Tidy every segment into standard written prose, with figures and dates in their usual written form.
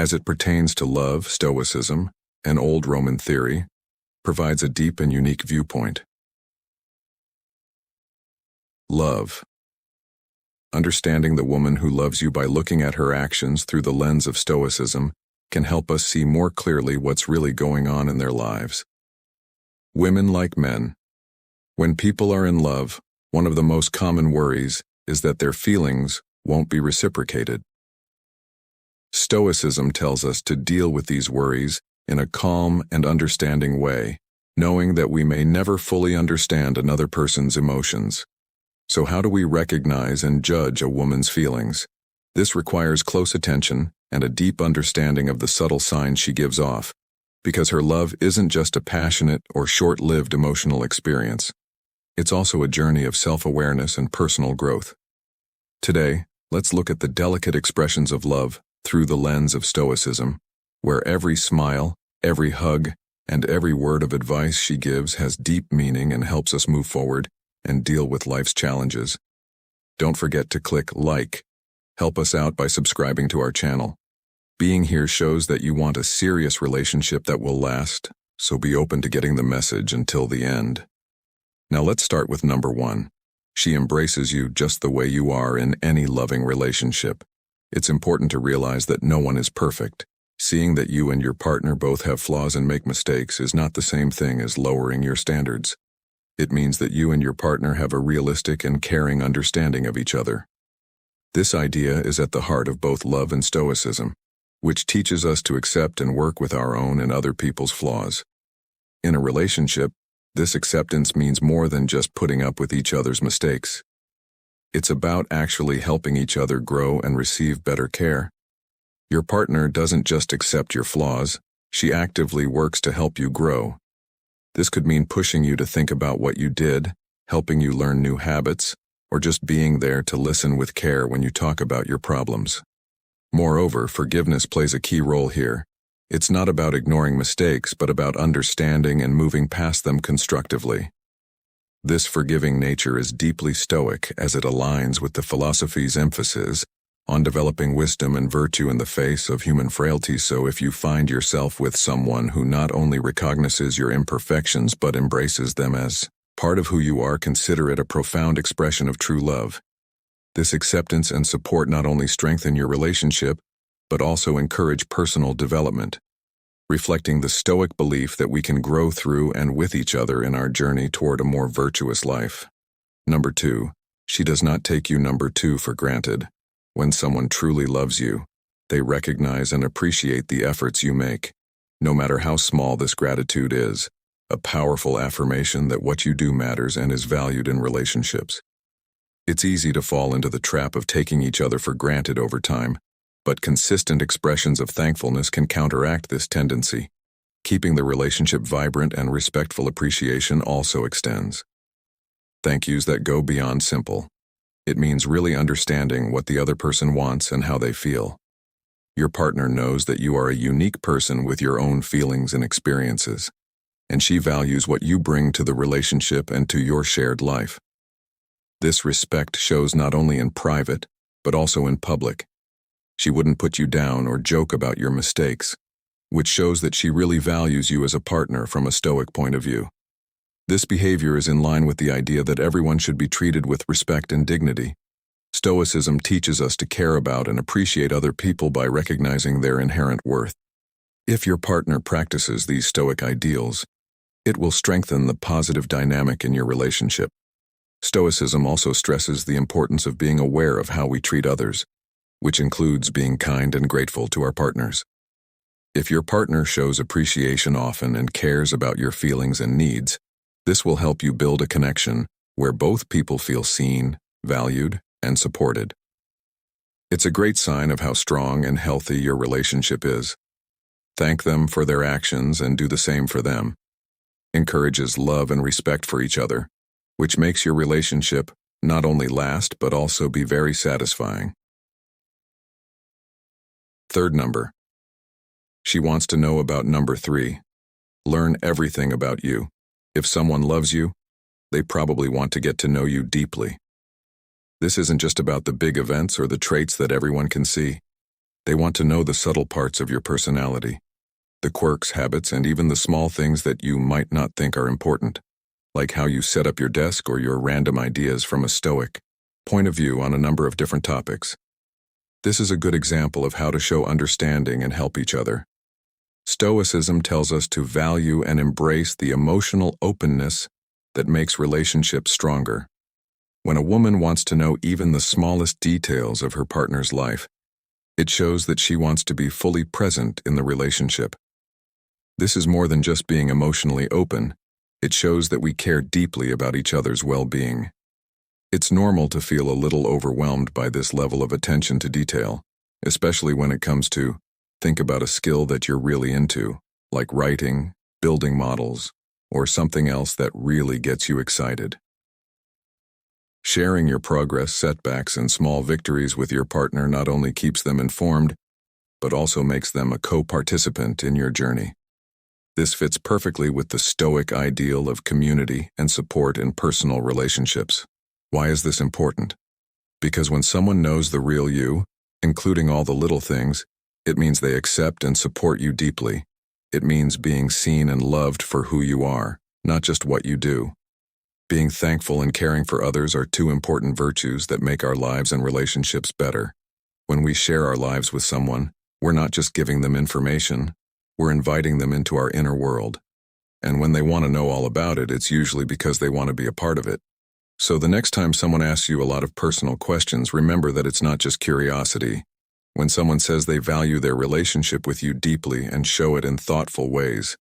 As it pertains to love, Stoicism, an old Roman theory, provides a deep and unique viewpoint. Love. Understanding the woman who loves you by looking at her actions through the lens of Stoicism can help us see more clearly what's really going on in their lives. Women like men. When people are in love, one of the most common worries is that their feelings won't be reciprocated. Stoicism tells us to deal with these worries in a calm and understanding way, knowing that we may never fully understand another person's emotions. So how do we recognize and judge a woman's feelings? This requires close attention and a deep understanding of the subtle signs she gives off, because her love isn't just a passionate or short-lived emotional experience. It's also a journey of self-awareness and personal growth. Today, let's look at the delicate expressions of love through the lens of Stoicism, where every smile, every hug, and every word of advice she gives has deep meaning and helps us move forward and deal with life's challenges. Don't forget to click like. Help us out by subscribing to our channel. Being here shows that you want a serious relationship that will last, so be open to getting the message until the end. Now let's start with number 1. She embraces you just the way you are in any loving relationship. It's important to realize that no one is perfect. Seeing that you and your partner both have flaws and make mistakes is not the same thing as lowering your standards. It means that you and your partner have a realistic and caring understanding of each other. This idea is at the heart of both love and Stoicism, which teaches us to accept and work with our own and other people's flaws. In a relationship, this acceptance means more than just putting up with each other's mistakes. It's about actually helping each other grow and receive better care. Your partner doesn't just accept your flaws, she actively works to help you grow. This could mean pushing you to think about what you did, helping you learn new habits, or just being there to listen with care when you talk about your problems. Moreover, forgiveness plays a key role here. It's not about ignoring mistakes, but about understanding and moving past them constructively. This forgiving nature is deeply Stoic as it aligns with the philosophy's emphasis on developing wisdom and virtue in the face of human frailty. So if you find yourself with someone who not only recognizes your imperfections but embraces them as part of who you are, consider it a profound expression of true love. This acceptance and support not only strengthen your relationship, but also encourage personal development, reflecting the Stoic belief that we can grow through and with each other in our journey toward a more virtuous life. Number 2, she does not take you number 2 for granted. When someone truly loves you, they recognize and appreciate the efforts you make, no matter how small this gratitude is, a powerful affirmation that what you do matters and is valued in relationships. It's easy to fall into the trap of taking each other for granted over time, but consistent expressions of thankfulness can counteract this tendency. Keeping the relationship vibrant and respectful appreciation also extends. Thank yous that go beyond simple. It means really understanding what the other person wants and how they feel. Your partner knows that you are a unique person with your own feelings and experiences, and she values what you bring to the relationship and to your shared life. This respect shows not only in private, but also in public. She wouldn't put you down or joke about your mistakes, which shows that she really values you as a partner from a Stoic point of view. This behavior is in line with the idea that everyone should be treated with respect and dignity. Stoicism teaches us to care about and appreciate other people by recognizing their inherent worth. If your partner practices these Stoic ideals, it will strengthen the positive dynamic in your relationship. Stoicism also stresses the importance of being aware of how we treat others, which includes being kind and grateful to our partners. If your partner shows appreciation often and cares about your feelings and needs, this will help you build a connection where both people feel seen, valued, and supported. It's a great sign of how strong and healthy your relationship is. Thank them for their actions and do the same for them. Encourages love and respect for each other, which makes your relationship not only last but also be very satisfying. Third number. She wants to know about number 3. Learn everything about you. If someone loves you, they probably want to get to know you deeply. This isn't just about the big events or the traits that everyone can see. They want to know the subtle parts of your personality, the quirks, habits, and even the small things that you might not think are important, like how you set up your desk or your random ideas from a Stoic point of view on a number of different topics. This is a good example of how to show understanding and help each other. Stoicism tells us to value and embrace the emotional openness that makes relationships stronger. When a woman wants to know even the smallest details of her partner's life, it shows that she wants to be fully present in the relationship. This is more than just being emotionally open. It shows that we care deeply about each other's well-being. It's normal to feel a little overwhelmed by this level of attention to detail, especially when it comes to think about a skill that you're really into, like writing, building models, or something else that really gets you excited. Sharing your progress, setbacks, and small victories with your partner not only keeps them informed, but also makes them a co-participant in your journey. This fits perfectly with the Stoic ideal of community and support in personal relationships. Why is this important? Because when someone knows the real you, including all the little things, it means they accept and support you deeply. It means being seen and loved for who you are, not just what you do. Being thankful and caring for others are two important virtues that make our lives and relationships better. When we share our lives with someone, we're not just giving them information, we're inviting them into our inner world. And when they want to know all about it, it's usually because they want to be a part of it. So the next time someone asks you a lot of personal questions, remember that it's not just curiosity. When someone says they value their relationship with you deeply and show it in thoughtful ways,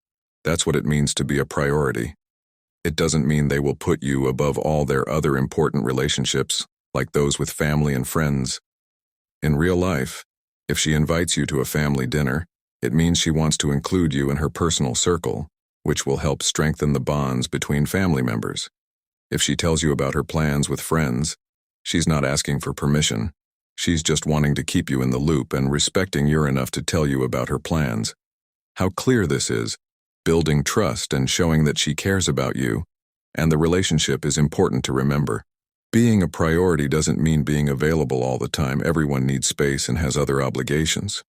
that's what it means to be a priority. It doesn't mean they will put you above all their other important relationships, like those with family and friends. In real life, if she invites you to a family dinner, it means she wants to include you in her personal circle, which will help strengthen the bonds between family members. If she tells you about her plans with friends, she's not asking for permission. She's just wanting to keep you in the loop and respecting you're enough to tell you about her plans. How clear this is, building trust and showing that she cares about you, and the relationship is important to remember. Being a priority doesn't mean being available all the time. Everyone needs space and has other obligations.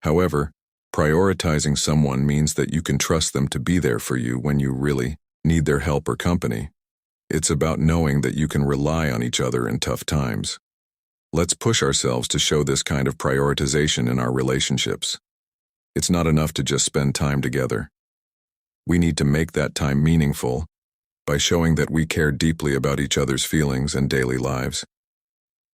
However, prioritizing someone means that you can trust them to be there for you when you really need their help or company. It's about knowing that you can rely on each other in tough times. Let's push ourselves to show this kind of prioritization in our relationships. It's not enough to just spend time together. We need to make that time meaningful by showing that we care deeply about each other's feelings and daily lives.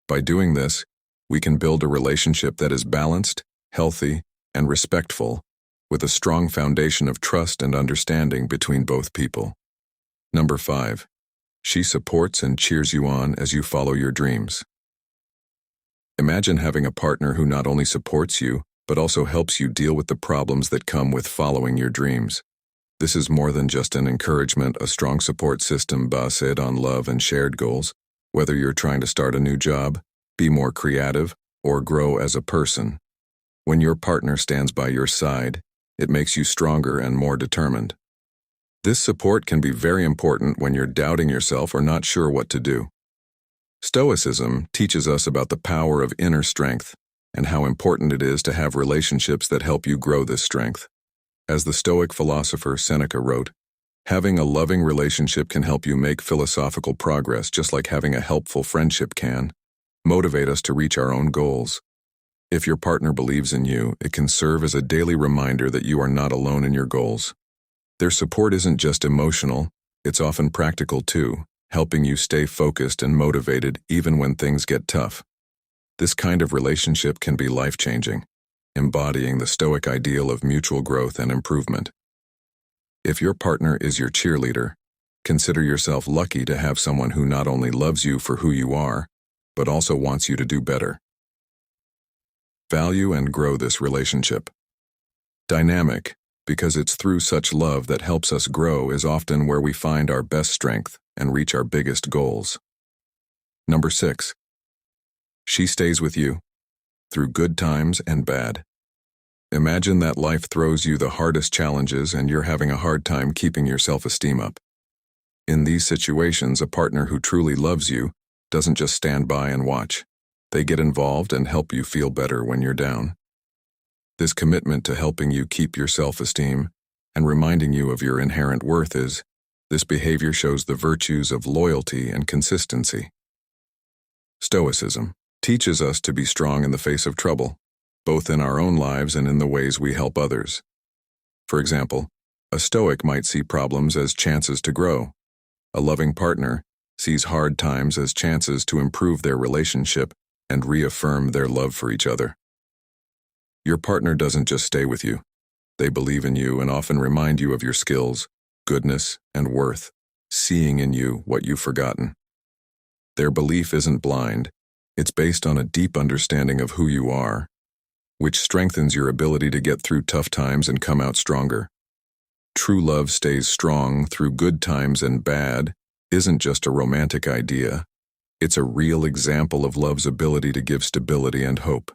By doing this, we can build a relationship that is balanced, healthy, and respectful, with a strong foundation of trust and understanding between both people. Number 5. She supports and cheers you on as you follow your dreams. Imagine having a partner who not only supports you, but also helps you deal with the problems that come with following your dreams. This is more than just an encouragement, a strong support system based on love and shared goals. Whether you're trying to start a new job, be more creative, or grow as a person. When your partner stands by your side, it makes you stronger and more determined. This support can be very important when you're doubting yourself or not sure what to do. Stoicism teaches us about the power of inner strength and how important it is to have relationships that help you grow this strength. As the Stoic philosopher Seneca wrote, having a loving relationship can help you make philosophical progress, just like having a helpful friendship can motivate us to reach our own goals. If your partner believes in you, it can serve as a daily reminder that you are not alone in your goals. Their support isn't just emotional, it's often practical too, helping you stay focused and motivated even when things get tough. This kind of relationship can be life-changing, embodying the Stoic ideal of mutual growth and improvement. If your partner is your cheerleader, consider yourself lucky to have someone who not only loves you for who you are, but also wants you to do better. Value and grow this relationship. Dynamic, because it's through such love that helps us grow, is often where we find our best strength and reach our biggest goals. Number 6. She stays with you through good times and bad. Imagine that life throws you the hardest challenges and you're having a hard time keeping your self-esteem up. In these situations, a partner who truly loves you doesn't just stand by and watch. They get involved and help you feel better when you're down. This commitment to helping you keep your self-esteem and reminding you of your inherent worth this behavior shows the virtues of loyalty and consistency. Stoicism teaches us to be strong in the face of trouble, both in our own lives and in the ways we help others. For example, a Stoic might see problems as chances to grow. A loving partner sees hard times as chances to improve their relationship and reaffirm their love for each other. Your partner doesn't just stay with you. They believe in you and often remind you of your skills, goodness, and worth, seeing in you what you've forgotten. Their belief isn't blind. It's based on a deep understanding of who you are, which strengthens your ability to get through tough times and come out stronger. True love stays strong through good times and bad isn't just a romantic idea. It's a real example of love's ability to give stability and hope.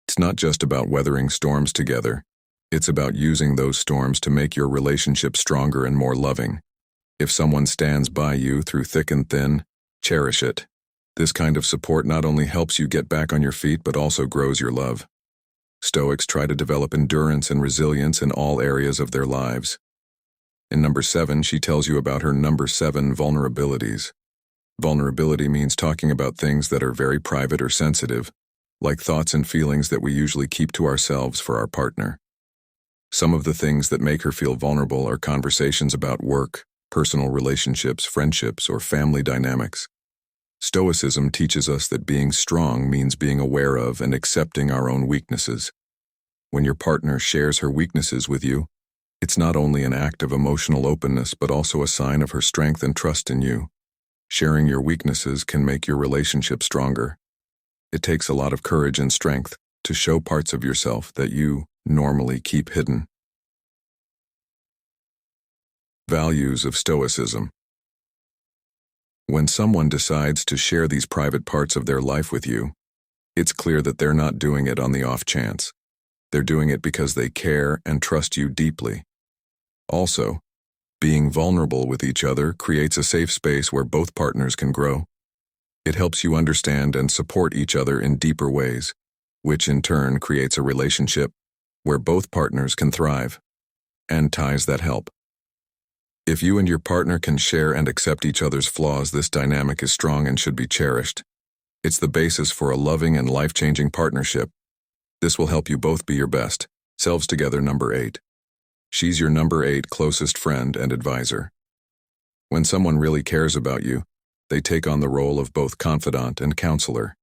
It's not just about weathering storms together. It's about using those storms to make your relationship stronger and more loving. If someone stands by you through thick and thin, cherish it. This kind of support not only helps you get back on your feet but also grows your love. Stoics try to develop endurance and resilience in all areas of their lives. In number 7, she tells you about her number 7 vulnerabilities. Vulnerability means talking about things that are very private or sensitive, like thoughts and feelings that we usually keep to ourselves for our partner. Some of the things that make her feel vulnerable are conversations about work, personal relationships, friendships, or family dynamics. Stoicism teaches us that being strong means being aware of and accepting our own weaknesses. When your partner shares her weaknesses with you, it's not only an act of emotional openness but also a sign of her strength and trust in you. Sharing your weaknesses can make your relationship stronger. It takes a lot of courage and strength to show parts of yourself that you normally keep hidden. Values of Stoicism. When someone decides to share these private parts of their life with you, it's clear that they're not doing it on the off chance. They're doing it because they care and trust you deeply. Also, being vulnerable with each other creates a safe space where both partners can grow. It helps you understand and support each other in deeper ways, which in turn creates a relationship where both partners can thrive, and ties that help. If you and your partner can share and accept each other's flaws, this dynamic is strong and should be cherished. It's the basis for a loving and life-changing partnership. This will help you both be your best selves together. Number 8. She's your number 8 closest friend and advisor. When someone really cares about you, they take on the role of both confidant and counselor.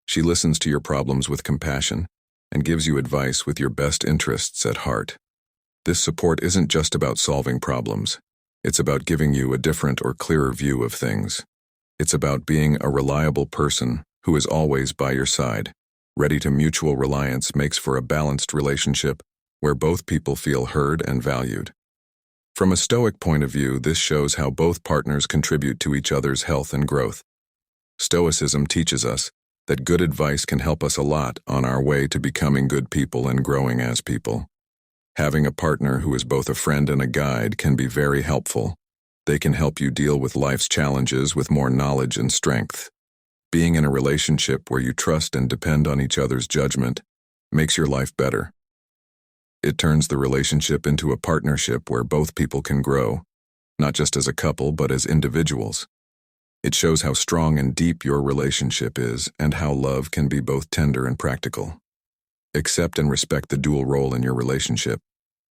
She listens to your problems with compassion and gives you advice with your best interests at heart. This support isn't just about solving problems. It's about giving you a different or clearer view of things. It's about being a reliable person who is always by your side. Ready to mutual reliance makes for a balanced relationship where both people feel heard and valued. From a Stoic point of view, this shows how both partners contribute to each other's health and growth. Stoicism teaches us that good advice can help us a lot on our way to becoming good people and growing as people. Having a partner who is both a friend and a guide can be very helpful. They can help you deal with life's challenges with more knowledge and strength. Being in a relationship where you trust and depend on each other's judgment makes your life better. It turns the relationship into a partnership where both people can grow, not just as a couple but as individuals. It shows how strong and deep your relationship is and how love can be both tender and practical. Accept and respect the dual role in your relationship.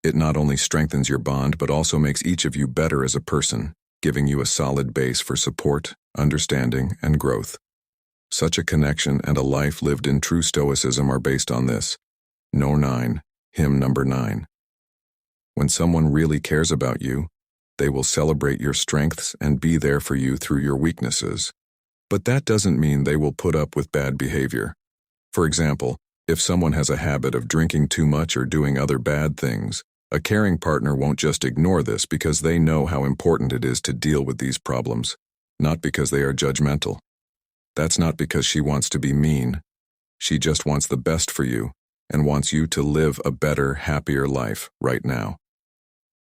It not only strengthens your bond but also makes each of you better as a person, giving you a solid base for support, understanding, and growth. Such a connection and a life lived in true Stoicism are based on this. No 9. Hymn number 9. When someone really cares about you, they will celebrate your strengths and be there for you through your weaknesses. But that doesn't mean they will put up with bad behavior. For example, if someone has a habit of drinking too much or doing other bad things, a caring partner won't just ignore this because they know how important it is to deal with these problems, not because they are judgmental. That's not because she wants to be mean. She just wants the best for you and wants you to live a better, happier life right now.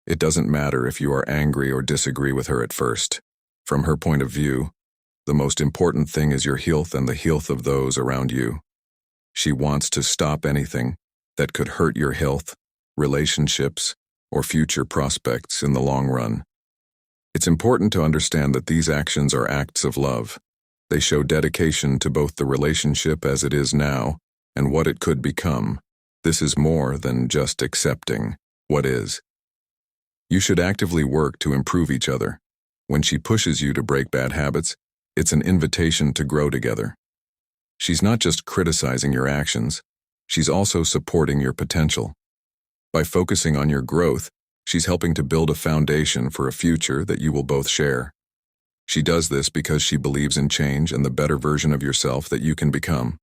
It doesn't matter if you are angry or disagree with her at first. From her point of view, the most important thing is your health and the health of those around you. She wants to stop anything that could hurt your health, relationships, or future prospects in the long run. It's important to understand that these actions are acts of love. They show dedication to both the relationship as it is now and what it could become. This is more than just accepting what is. You should actively work to improve each other. When she pushes you to break bad habits, it's an invitation to grow together. She's not just criticizing your actions, she's also supporting your potential. By focusing on your growth, she's helping to build a foundation for a future that you will both share. She does this because she believes in change and the better version of yourself that you can become.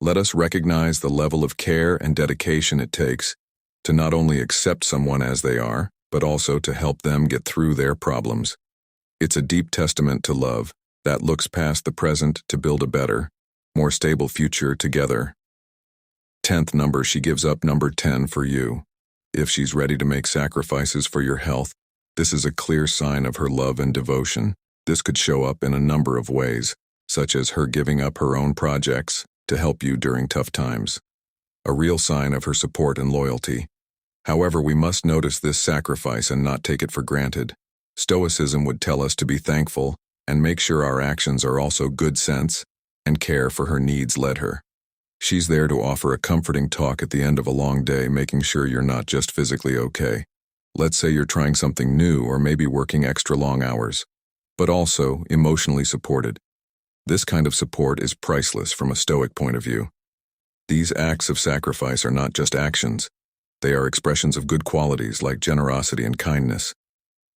Let us recognize the level of care and dedication it takes to not only accept someone as they are, but also to help them get through their problems. It's a deep testament to love that looks past the present to build a better, more stable future together. 10th number, she gives up number 10 for you. If she's ready to make sacrifices for your health, this is a clear sign of her love and devotion. This could show up in a number of ways, such as her giving up her own projects to help you during tough times. A real sign of her support and loyalty. However, we must notice this sacrifice and not take it for granted. Stoicism would tell us to be thankful and make sure our actions are also good sense and care for her needs led her. She's there to offer a comforting talk at the end of a long day, making sure you're not just physically okay. Let's say you're trying something new or maybe working extra long hours, but also emotionally supported. This kind of support is priceless from a Stoic point of view. These acts of sacrifice are not just actions. They are expressions of good qualities like generosity and kindness.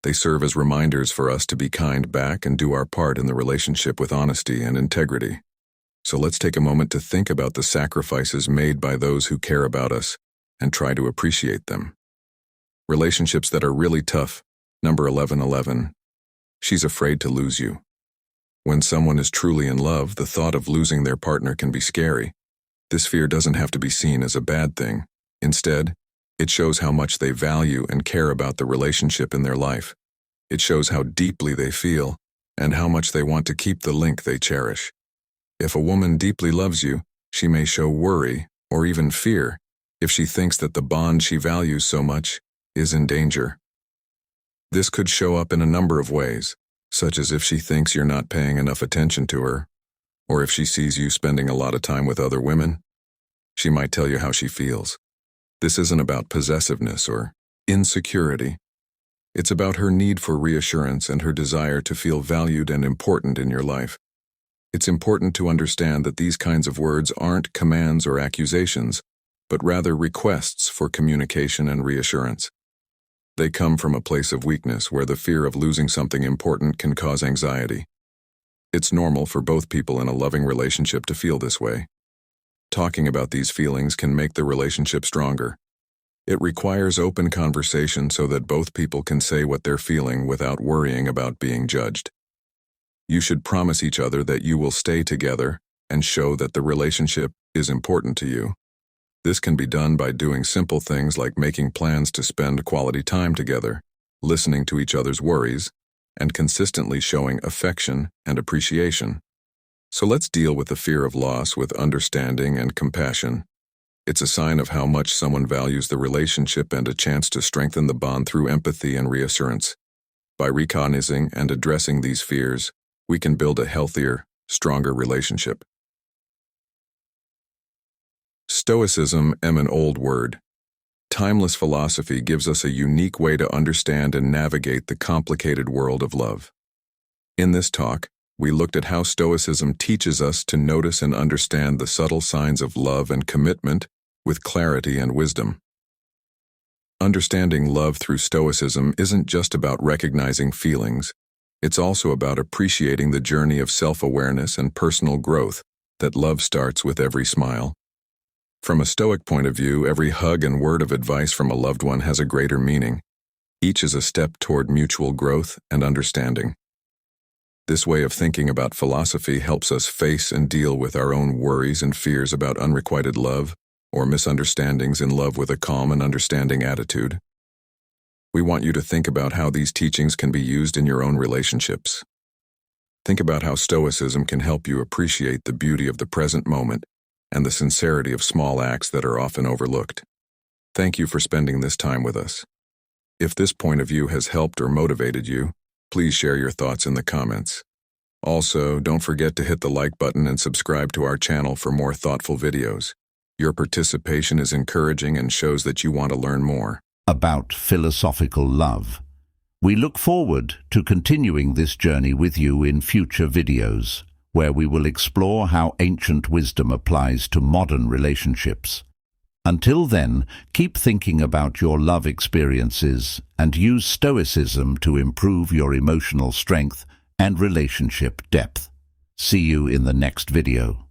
They serve as reminders for us to be kind back and do our part in the relationship with honesty and integrity. So let's take a moment to think about the sacrifices made by those who care about us and try to appreciate them. Relationships that are really tough. Number 1111. She's afraid to lose you. When someone is truly in love, the thought of losing their partner can be scary. This fear doesn't have to be seen as a bad thing. Instead, it shows how much they value and care about the relationship in their life. It shows how deeply they feel and how much they want to keep the link they cherish. If a woman deeply loves you, she may show worry or even fear if she thinks that the bond she values so much is in danger. This could show up in a number of ways, such as if she thinks you're not paying enough attention to her, or if she sees you spending a lot of time with other women. She might tell you how she feels. This isn't about possessiveness or insecurity. It's about her need for reassurance and her desire to feel valued and important in your life. It's important to understand that these kinds of words aren't commands or accusations, but rather requests for communication and reassurance. They come from a place of weakness where the fear of losing something important can cause anxiety. It's normal for both people in a loving relationship to feel this way. Talking about these feelings can make the relationship stronger. It requires open conversation so that both people can say what they're feeling without worrying about being judged. You should promise each other that you will stay together and show that the relationship is important to you. This can be done by doing simple things like making plans to spend quality time together, listening to each other's worries, and consistently showing affection and appreciation. So let's deal with the fear of loss with understanding and compassion. It's a sign of how much someone values the relationship and a chance to strengthen the bond through empathy and reassurance. By recognizing and addressing these fears, we can build a healthier, stronger relationship. Stoicism, an old word. Timeless philosophy gives us a unique way to understand and navigate the complicated world of love. In this talk, we looked at how Stoicism teaches us to notice and understand the subtle signs of love and commitment with clarity and wisdom. Understanding love through Stoicism isn't just about recognizing feelings. It's also about appreciating the journey of self-awareness and personal growth that love starts with every smile. From a Stoic point of view, every hug and word of advice from a loved one has a greater meaning. Each is a step toward mutual growth and understanding. This way of thinking about philosophy helps us face and deal with our own worries and fears about unrequited love or misunderstandings in love with a calm and understanding attitude. We want you to think about how these teachings can be used in your own relationships. Think about how Stoicism can help you appreciate the beauty of the present moment and the sincerity of small acts that are often overlooked. Thank you for spending this time with us. If this point of view has helped or motivated you, please share your thoughts in the comments. Also, don't forget to hit the like button and subscribe to our channel for more thoughtful videos. Your participation is encouraging and shows that you want to learn more about philosophical love. We look forward to continuing this journey with you in future videos, where we will explore how ancient wisdom applies to modern relationships. Until then, keep thinking about your love experiences and use Stoicism to improve your emotional strength and relationship depth. See you in the next video.